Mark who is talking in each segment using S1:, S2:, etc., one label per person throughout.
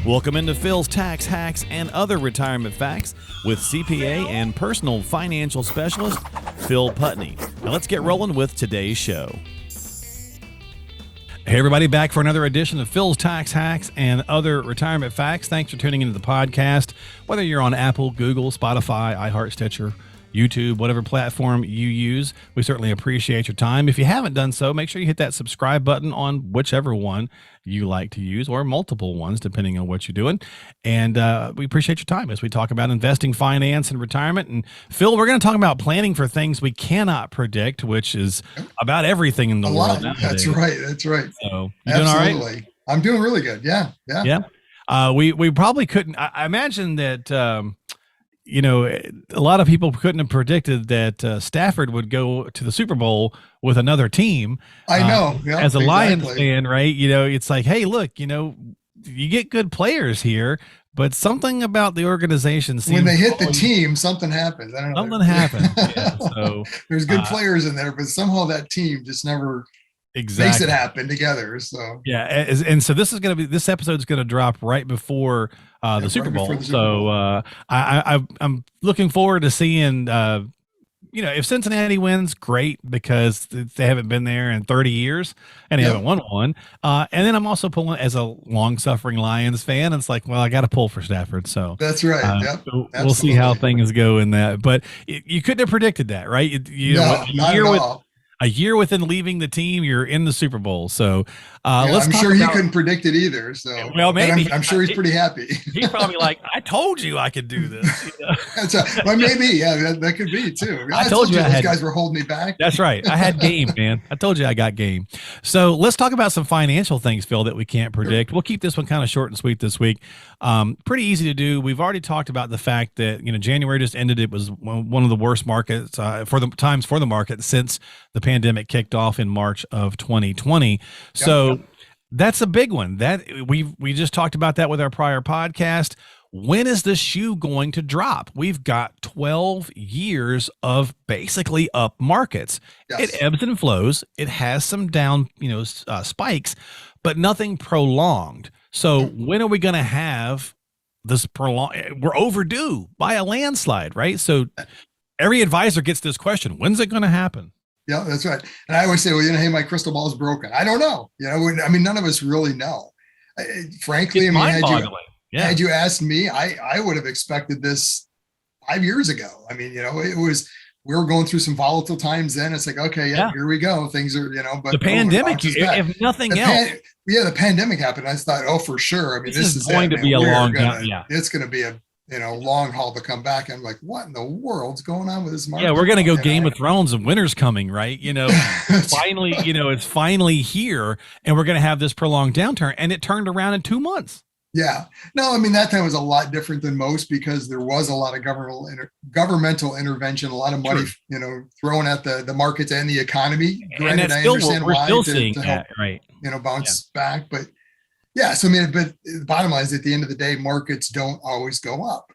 S1: Welcome into Phil's Tax Hacks and Other Retirement Facts with CPA and personal financial specialist Phil Putney. Now let's get rolling with today's show. Hey everybody, back for another edition of Phil's Tax Hacks and Other Retirement Facts. Thanks for tuning into the podcast. Whether you're on Apple, Google, Spotify, iHeart, Stitcher, YouTube, whatever platform you use, we certainly appreciate your time. If you haven't done so, make sure you hit that subscribe button on whichever one you like to use, or multiple ones, depending on what you're doing. And we appreciate your time as we talk about investing, finance, and retirement. And Phil, we're going to talk about planning for things we cannot predict, which is about everything in the world nowadays.
S2: That's right.
S1: So, you doing all right?
S2: I'm doing really good. Yeah.
S1: We probably couldn't. I imagine that. A lot of people couldn't have predicted that Stafford would go to the Super Bowl with another team.
S2: I know.
S1: As a Lions fan, right? It's like, hey, look, you get good players here, but something about the organization seems
S2: when they hit the team, something happens. I don't know.
S1: Something happens. Yeah, so
S2: there's good players in there, but somehow that team just never makes it happen together. So
S1: and so this episode is going to drop right before the Super Bowl. So I'm looking forward to seeing if Cincinnati wins, great, because they haven't been there in 30 years and they haven't won one. And then I'm also pulling as a long-suffering Lions fan. It's like, well, I got to pull for Stafford. So
S2: that's right.
S1: So we'll see how things go in that. But you couldn't have predicted that, right?
S2: Not at all.
S1: A year within leaving the team, you're in the Super Bowl. So
S2: I'm sure he couldn't predict it either. So
S1: maybe
S2: I'm sure he's pretty happy.
S1: He's probably like, I told you I could do this.
S2: Well, maybe, that could be too.
S1: I told you
S2: those guys were holding me back.
S1: That's right. I had game, man. I told you I got game. So let's talk about some financial things, Phil, that we can't predict. Sure. We'll keep this one kind of short and sweet this week. Pretty easy to do. We've already talked about the fact that January just ended. It was one of the worst markets for the market since the pandemic kicked off in March of 2020. So that's a big one. That we just talked about that with our prior podcast. When is the shoe going to drop? We've got 12 years of basically up markets. Yes. It ebbs and flows. It has some down, spikes, but nothing prolonged. So when are we going to have this prolonged? We're overdue by a landslide, right? So every advisor gets this question: when's it going to happen?
S2: Yeah, that's right. And I always say, well, hey, my crystal ball is broken. I don't know. None of us really know. Frankly, had you asked me, I would have expected this 5 years ago. We were going through some volatile times then. It's like, okay, here we go. Things are, but
S1: the pandemic, if nothing else.
S2: The pandemic happened. I thought, oh, for sure.
S1: This is going to be a long time.
S2: It's going to be a long haul to come back. I'm like, what in the world's going on with this market?
S1: Yeah, we're going to go Game of Thrones and winter's coming, right? Finally, it's finally here, and we're going to have this prolonged downturn, and it turned around in 2 months.
S2: Yeah. No, that time was a lot different than most because there was a lot of governmental intervention, a lot of money, thrown at the markets and the economy.
S1: Granted, I understand why to help,
S2: right? Bounce back, but yes, but the bottom line is at the end of the day, markets don't always go up.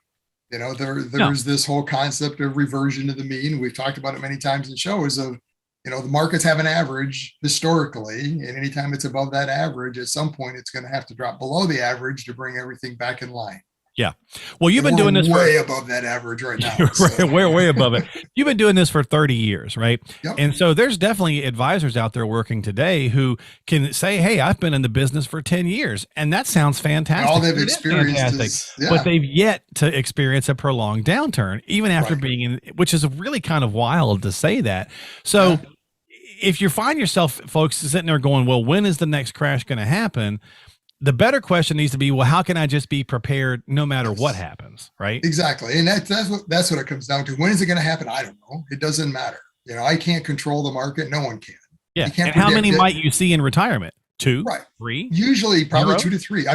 S2: There's this whole concept of reversion to the mean. We've talked about it many times in shows of, the markets have an average historically, and anytime it's above that average, at some point it's going to have to drop below the average to bring everything back in line.
S1: Yeah. Well, you've been doing this
S2: way above that average right now.
S1: So. way above it. You've been doing this for 30 years, right?
S2: Yep.
S1: And so there's definitely advisors out there working today who can say, hey, I've been in the business for 10 years. And that sounds fantastic.
S2: And all they've experienced is,
S1: but they've yet to experience a prolonged downturn, even after being in, which is really kind of wild to say that. So if you find yourself, folks, sitting there going, well, when is the next crash going to happen? The better question needs to be, well, how can I just be prepared no matter what happens, right?
S2: Exactly. And that's what it comes down to. When is it going to happen? I don't know. It doesn't matter. I can't control the market. No one can.
S1: Yeah. And how many might you see in retirement? 2, 3?
S2: Usually probably 2 to 3.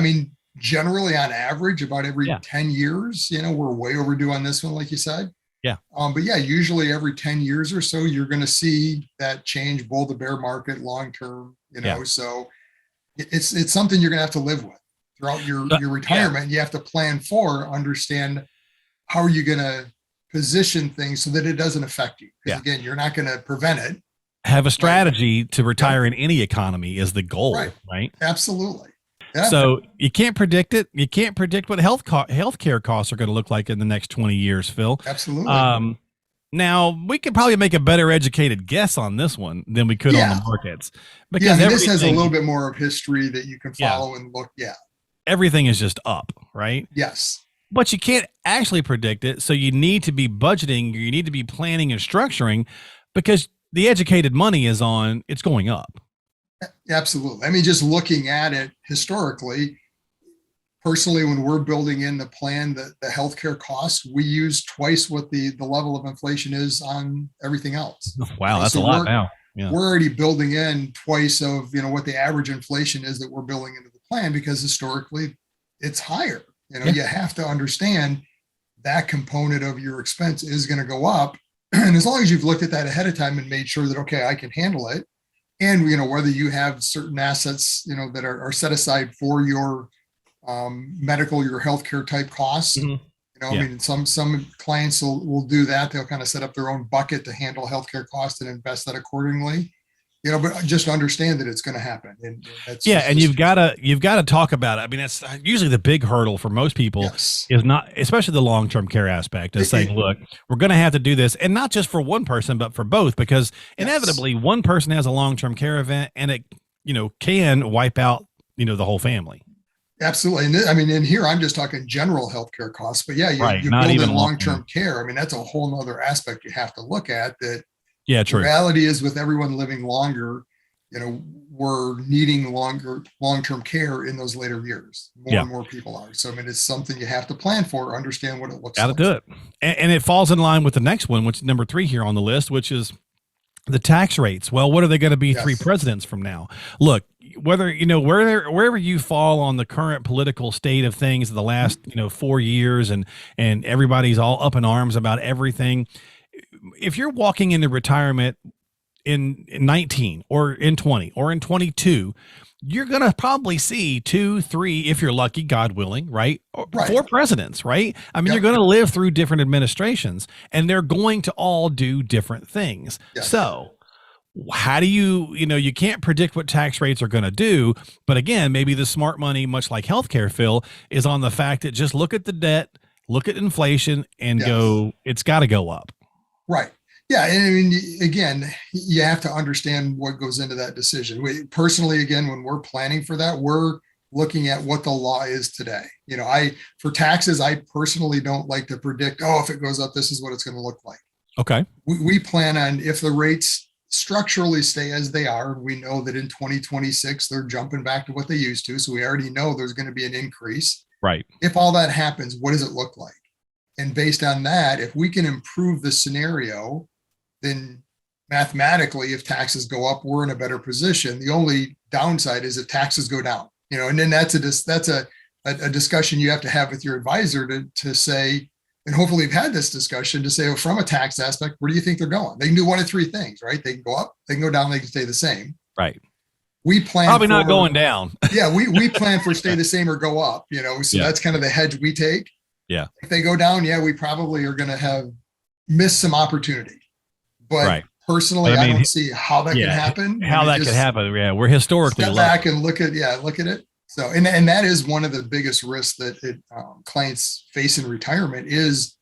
S2: Generally on average, about every 10 years, we're way overdue on this one, like you said.
S1: Yeah.
S2: But usually every 10 years or so, you're going to see that change, bull to bear market long term, so it's something you're going to have to live with throughout your retirement. You have to plan for, understand how are you going to position things so that it doesn't affect you. Because again, you're not going to prevent it.
S1: Have a strategy to retire in any economy is the goal, right?
S2: Absolutely. Yeah.
S1: So you can't predict it. You can't predict what healthcare costs are going to look like in the next 20 years, Phil.
S2: Absolutely.
S1: Now we could probably make a better educated guess on this one than we could on the markets,
S2: yeah, I
S1: because
S2: mean, this has a little bit more of history that you can follow and look. Yeah.
S1: Everything is just up, right?
S2: Yes.
S1: But you can't actually predict it. So you need to be budgeting, you need to be planning and structuring, because the educated money is on, it's going up.
S2: Absolutely. I mean, just looking at it historically, personally, when we're building in the plan, the healthcare costs, we use twice what the level of inflation is on everything else.
S1: Wow, that's a lot now. Yeah.
S2: We're already building in twice of, what the average inflation is that we're building into the plan, because historically it's higher. You have to understand that component of your expense is going to go up. And as long as you've looked at that ahead of time and made sure that, okay, I can handle it. And, whether you have certain assets, that are set aside for your medical, your healthcare type costs. I mean, some clients will do that. They'll kind of set up their own bucket to handle healthcare costs and invest that accordingly. But just understand that it's going to happen. And
S1: and you've got to talk about it. I mean, that's usually the big hurdle for most people is not, especially the long-term care aspect, is saying, look, we're going to have to do this, and not just for one person, but for both, because inevitably one person has a long-term care event, and it, can wipe out, the whole family.
S2: Absolutely. And and here I'm just talking general healthcare costs, but you build in long-term care. I mean, that's a whole nother aspect you have to look at. That
S1: true.
S2: The reality is, with everyone living longer, we're needing long-term care in those later years. More and more people are. So, I mean, it's something you have to plan for, understand what it looks like.
S1: Got to do it. And it falls in line with the next one, which is number 3 here on the list, which is the tax rates. Well, what are they going to be 3 presidents from now? Look, whether, wherever you fall on the current political state of things, the last, 4 years, and everybody's all up in arms about everything. If you're walking into retirement in 19 or in 20 or in 22, you're going to probably see 2, 3, if you're lucky, God willing, right? 4 presidents, right? I mean, you're going to live through different administrations, and they're going to all do different things. So how do you can't predict what tax rates are going to do, but again, maybe the smart money, much like healthcare, Phil, is on the fact that just look at the debt, look at inflation, and go, it's got to go up.
S2: Right. Yeah. And I mean, again, you have to understand what goes into that decision. Personally, again, when we're planning for that, we're looking at what the law is today. For taxes, I personally don't like to predict, if it goes up, this is what it's going to look like.
S1: Okay.
S2: We plan on, if the rates structurally stay as they are, we know that in 2026, they're jumping back to what they used to. So we already know there's going to be an increase.
S1: Right.
S2: If all that happens, what does it look like? And based on that, if we can improve the scenario, then mathematically, if taxes go up, we're in a better position. The only downside is if taxes go down, and then that's a discussion you have to have with your advisor to say, and hopefully you've had this discussion to say, from a tax aspect, where do you think they're going? They can do one of 3 things, right? They can go up, they can go down, they can stay the same.
S1: Right.
S2: We plan
S1: probably not going down.
S2: we plan for stay the same or go up, so that's kind of the hedge we take.
S1: Yeah.
S2: If they go down, we probably are going to have missed some opportunity. But personally, I don't see how that can happen.
S1: How that could happen. Yeah. We're historically
S2: step back and look at it. So, and that is one of the biggest risks that clients face in retirement is,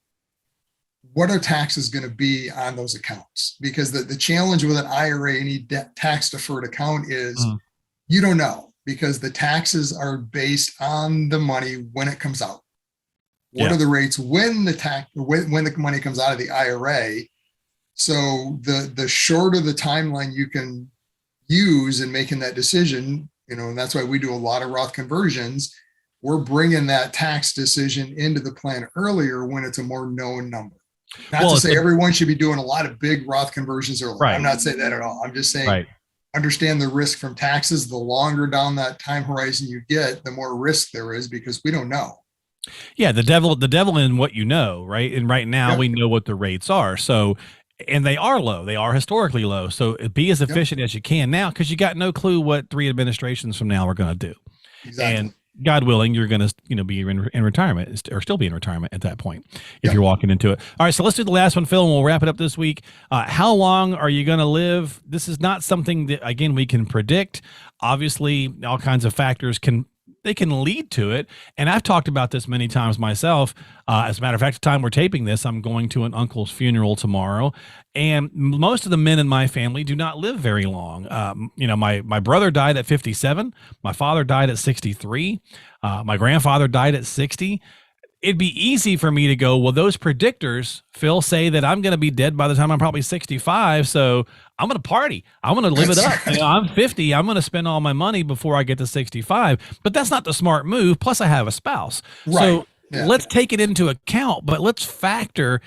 S2: what are taxes going to be on those accounts? Because the challenge with an IRA, any tax deferred account, is you don't know, because the taxes are based on the money when it comes out. What are the rates when the money comes out of the IRA? So the shorter the timeline you can use in making that decision, and that's why we do a lot of Roth conversions. We're bringing that tax decision into the plan earlier when it's a more known number. Not to say everyone should be doing a lot of big Roth conversions early. I'm not saying that at all. I'm just saying, understand the risk from taxes. The longer down that time horizon you get, the more risk there is, because we don't know.
S1: Yeah, the devil in what right? And right now we know what the rates are. So, and they are low. They are historically low. So be as efficient as you can now, because you got no clue what 3 administrations from now are going to do.
S2: Exactly.
S1: And God willing, you're going to be in retirement, or still be in retirement at that point if you're walking into it. All right, so let's do the last one, Phil, and we'll wrap it up this week. How long are you going to live? This is not something that, again, we can predict. Obviously, all kinds of factors can they can lead to it. And I've talked about this many times myself. As a matter of fact, the time we're taping this, I'm going to an uncle's funeral tomorrow. And most of the men in my family do not live very long. My brother died at 57. My father died at 63. My grandfather died at 60. It'd be easy for me to go, well, those predictors, Phil, say that I'm going to be dead by the time I'm probably 65. So I'm going to party. I'm going to live it up. I'm 50. I'm going to spend all my money before I get to 65. But that's not the smart move. Plus, I have a spouse.
S2: Right.
S1: So let's take it into account, but let's factor,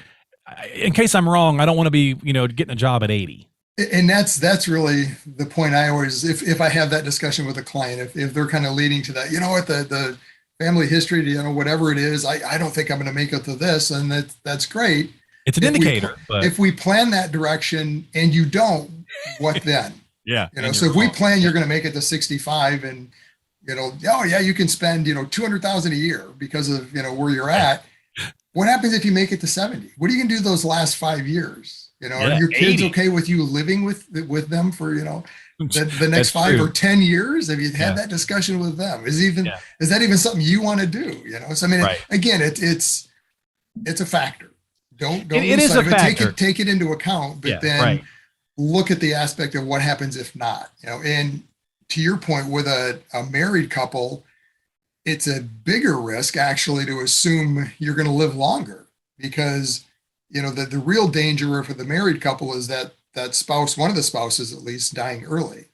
S1: in case I'm wrong, I don't want to be, getting a job at 80.
S2: And that's really the point I always, if I have that discussion with a client, if they're kind of leading to that, the family history, whatever it is, I don't think I'm going to make it to this. And that's great.
S1: It's an indicator.
S2: If we plan that direction and you don't, what then?
S1: Yeah.
S2: So if we plan you're going to make it to 65 and, you can spend, 200,000 a year because of, where you're at. What happens if you make it to 70? What are you going to do those last 5 years? Are your kids
S1: 80.
S2: okay with you living with them for, the next 5 or 10 years? Have you had that discussion with them? Is that even something you want to do? So, again, it's a factor. Don't
S1: it is a factor.
S2: Take it into account, but then look at the aspect of what happens if not, and to your point with a married couple, it's a bigger risk actually to assume you're going to live longer because, the real danger for the married couple is that spouse, one of the spouses at least, dying early.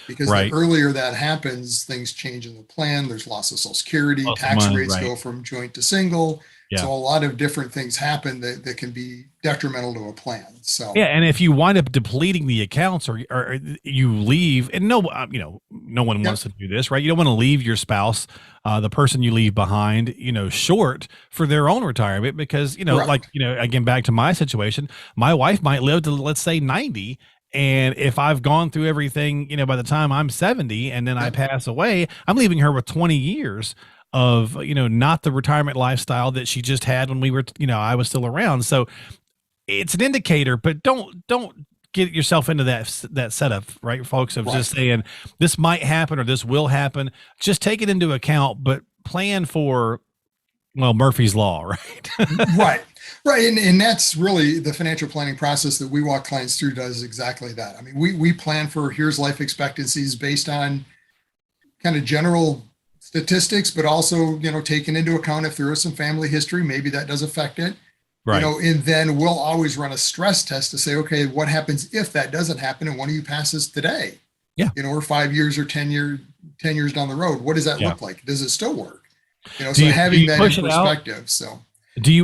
S2: Because the earlier that happens, things change in the plan. There's loss of Social Security, tax rates go from joint to single. Yeah. So a lot of different things happen that can be detrimental to a plan. So
S1: and if you wind up depleting the accounts or you leave, and no one wants to do this, right? You don't want to leave your spouse, the person you leave behind, short for their own retirement because, again, back to my situation, my wife might live to, let's say, 90. And if I've gone through everything, by the time I'm 70 and then I pass away, I'm leaving her with 20 years of, not the retirement lifestyle that she just had when we were, I was still around. So it's an indicator, but don't get yourself into that setup, right, folks, of just saying this might happen or this will happen. Just take it into account, but plan for, Murphy's Law, right?
S2: Right. And that's really the financial planning process that we walk clients through does exactly that. I mean, we plan for here's life expectancies based on kind of general statistics, but also, taking into account if there is some family history, maybe that does affect it. Right. And then we'll always run a stress test to say, okay, what happens if that doesn't happen and one of you passes today? Yeah. Or 5 years or 10 years down the road, what does that look like? Does it still work? So having that in perspective. So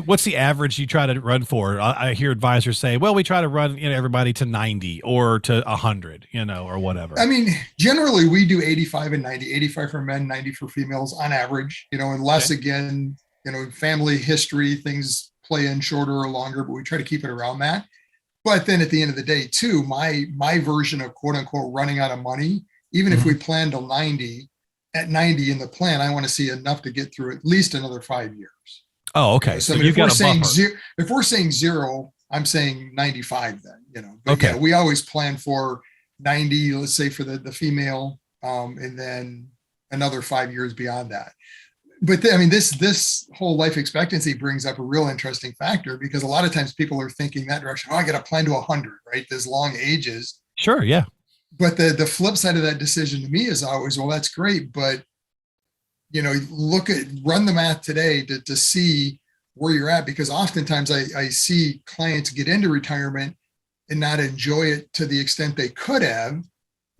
S1: what's the average you try to run for? I hear advisors say, well, we try to run everybody to 90 or to 100, or whatever.
S2: I mean, generally we do 85 and 90, 85 for men, 90 for females on average, unless again, family history, things play in shorter or longer, but we try to keep it around that. But then at the end of the day too, my version of quote unquote running out of money, even if we plan till 90, at 90 in the plan, I want to see enough to get through at least another 5 years.
S1: Oh, okay.
S2: So you've got a buffer. If we're saying 0, I'm saying 95 then, But okay. We always plan for 90, let's say for the female, and then another 5 years beyond that. But this whole life expectancy brings up a real interesting factor because a lot of times people are thinking that direction. Oh, I got to plan to 100, right? There's long ages.
S1: Sure. Yeah.
S2: But the flip side of that decision to me is always, well, that's great, but run the math today to see where you're at, because oftentimes I see clients get into retirement and not enjoy it to the extent they could have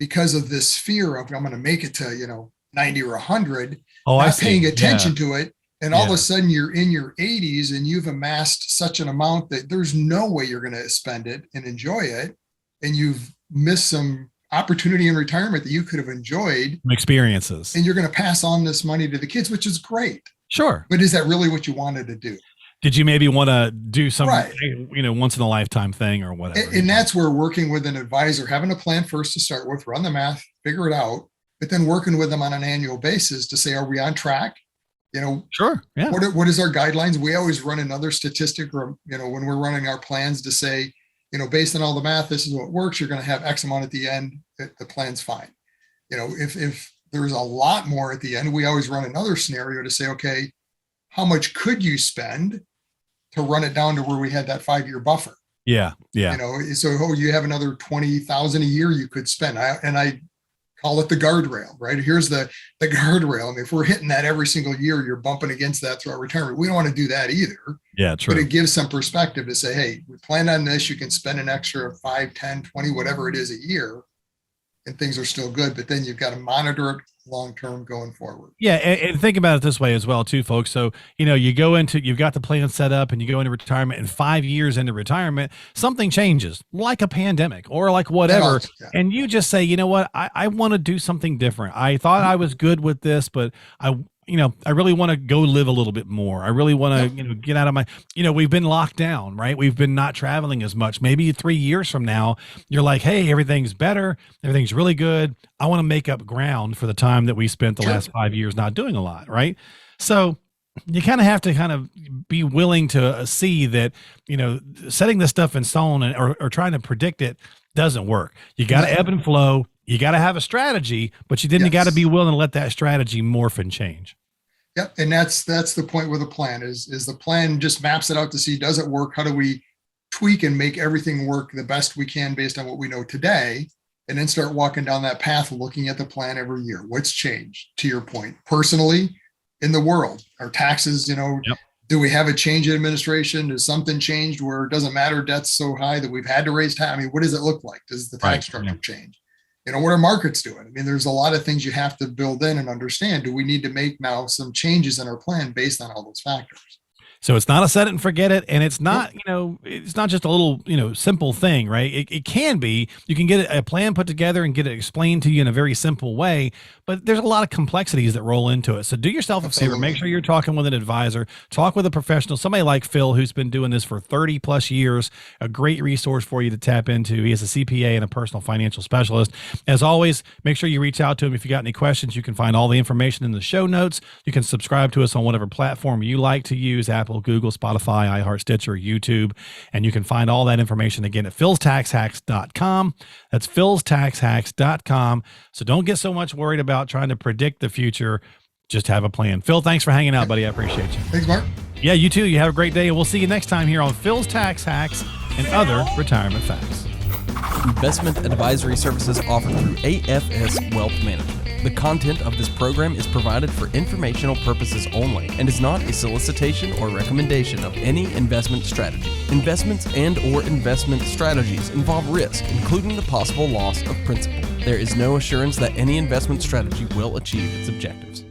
S2: because of this fear of I'm going to make it to, 90 or 100, not paying attention to it. And all of a sudden you're in your 80s and you've amassed such an amount that there's no way you're going to spend it and enjoy it. And you've missed some opportunity in retirement that you could have enjoyed,
S1: experiences,
S2: and you're going to pass on this money to the kids, which is great.
S1: Sure.
S2: But is that really what you wanted to do?
S1: Did you maybe want to do some, once in a lifetime thing or whatever?
S2: And that's where working with an advisor, having a plan first to start with, run the math, figure it out, but then working with them on an annual basis to say, are we on track?
S1: Sure. Yeah.
S2: What is our guidelines? We always run another statistic or, when we're running our plans to say, based on all the math, this is what works. You're going to have X amount at the end. The plan's fine. If there's a lot more at the end. We always run another scenario to say, okay, how much could you spend to run it down to where we had that 5-year buffer?
S1: Yeah.
S2: You know, so you have another 20,000 a year you could spend. I call it the guardrail, right? Here's the guardrail. I mean, if we're hitting that every single year, you're bumping against that throughout retirement. We don't want to do that either.
S1: Yeah, true.
S2: But it gives some perspective to say, hey, we plan on this. You can spend an extra 5, 10, 20, whatever it is a year, and things are still good. But then you've got to monitor it long-term going forward.
S1: Yeah. And think about it this way as well, too, folks. So, you know, you've got the plan set up and you go into retirement, and 5 years into retirement, something changes, like a pandemic or like whatever.
S2: Yeah.
S1: And you just say, you know what, I want to do something different. I thought I was good with this, but I really want to go live a little bit more. I really want to, get out of my, we've been locked down, right? We've been not traveling as much. Maybe 3 years from now, you're like, hey, everything's better. Everything's really good. I want to make up ground for the time that we spent the last 5 years not doing a lot, right? So you kind of have to be willing to see that, setting this stuff in stone or trying to predict it doesn't work. You got to ebb and flow. You got to have a strategy, but you got to be willing to let that strategy morph and change.
S2: Yep. And that's the point where the plan is the plan just maps it out to see, does it work? How do we tweak and make everything work the best we can based on what we know today? And then start walking down that path, looking at the plan every year. What's changed, to your point, personally, in the world? Our taxes, do we have a change in administration? Has something changed where it doesn't matter, debt's so high that we've had to raise tax? I mean, what does it look like? Does the tax structure change? What are markets doing? I mean, there's a lot of things you have to build in and understand. Do we need to make now some changes in our plan based on all those factors?
S1: So it's not a set it and forget it. And it's not, it's not just a little, simple thing, right? It can be, you can get a plan put together and get it explained to you in a very simple way, but there's a lot of complexities that roll into it. So do yourself a favor, make sure you're talking with an advisor, talk with a professional, somebody like Phil, who's been doing this for 30 plus years, a great resource for you to tap into. He is a CPA and a personal financial specialist. As always, make sure you reach out to him. If you got any questions, you can find all the information in the show notes. You can subscribe to us on whatever platform you like to use, Apple, Google, Spotify, iHeart, Stitcher, YouTube, and you can find all that information again at philstaxhacks.com. That's philstaxhacks.com. So don't get so much worried about trying to predict the future. Just have a plan. Phil, thanks for hanging out, buddy. I appreciate you.
S2: Thanks, Mark.
S1: Yeah, you too. You have a great day, and we'll see you next time here on Phil's Tax Hacks and other retirement facts.
S3: Investment advisory services offered through AFS Wealth Management. The content of this program is provided for informational purposes only and is not a solicitation or recommendation of any investment strategy. Investments and/or investment strategies involve risk, including the possible loss of principal. There is no assurance that any investment strategy will achieve its objectives.